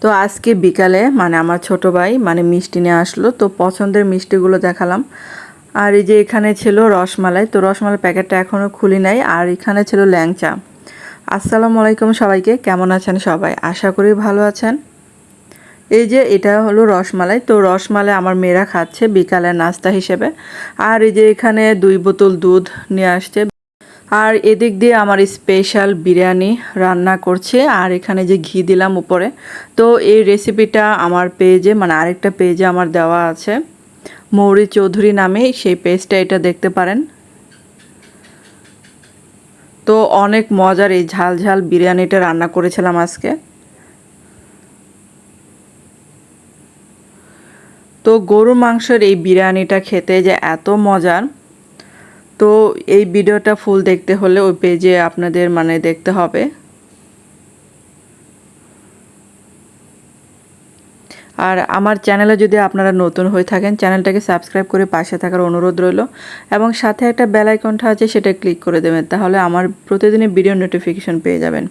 তো আজকে বিকালে মানে আমার ছোট ভাই মানে মিষ্টি নিয়ে আসলো, তো পছন্দের মিষ্টিগুলো দেখালাম। আর এই যে এখানে ছিল রসমালাই, তো রসমালাই প্যাকেটটা এখনও খুলি নাই। আর এখানে ছিল ল্যাংচা। আসসালামু আলাইকুম সবাইকে, কেমন আছেন সবাই? আশা করি ভালো আছেন। এই যে এটা হলো রসমালাই, তো রসমালাই আমার মেয়েরা খাচ্ছে বিকালের নাস্তা হিসেবে। আর এই যে এখানে 2 বোতল দুধ নিয়ে আসছে। আর এদিক দিয়ে আমার স্পেশাল বিরিয়ানি রান্না করছে। আর এখানে যে ঘি দিলাম উপরে, তো এই রেসিপিটা আমার পেজে মানে আরেকটা পেজে আমার দেওয়া আছে, মৌরি চৌধুরী নামে, সেই পেজটা এটা দেখতে পারেন। তো অনেক মজার এই ঝাল ঝাল বিরিয়ানিটা রান্না করেছিলাম আজকে। তো গরু মাংসের এই বিরিয়ানিটা খেতে যে এত মজার, তো এই ভিডিওটা ফুল দেখতে হলে ওই পেজে আপনাদের মানে দেখতে হবে। আর আমার চ্যানেলে যদি আপনারা নতুন হয়ে থাকেন, চ্যানেলটাকে সাবস্ক্রাইব করে পাশে থাকার অনুরোধ রইল, এবং সাথে একটা বেল আইকনটা আছে সেটা ক্লিক করে দেবেন, তাহলে আমার প্রতিদিনের ভিডিও নোটিফিকেশন পেয়ে যাবেন।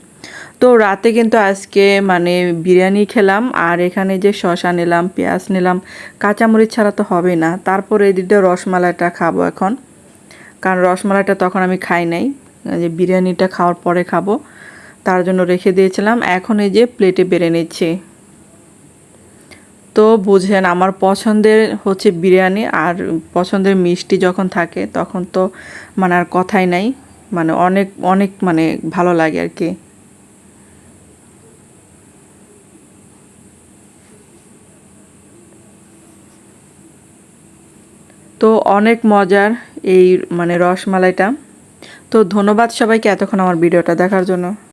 তো রাতে কিন্তু আজকে মানে বিরিয়ানি খেলাম। আর এখানে যে শসা নিলাম, পেঁয়াজ নিলাম, কাঁচামরিচ ছাড়া তো হবেই না। তারপর এদিকে রসমালাইটা খাবো এখন, কারণ রসমালাইটা তখন আমি খাই নাই, যে বিরিয়ানিটা খাওয়ার পরে খাবো, তার জন্য রেখে দিয়েছিলাম। এখন এই যে প্লেটে বেড়ে নিচ্ছি। তো বুঝেন আমার পছন্দের হচ্ছে বিরিয়ানি, আর পছন্দের মিষ্টি যখন থাকে তখন তো মানে আর কথাই নাই, মানে অনেক অনেক মানে ভালো লাগে আর কি। তো অনেক মজার এই মানে রসমালাইটা। তো ধন্যবাদ সবাইকে এতক্ষণ আমার ভিডিওটা দেখার জন্য।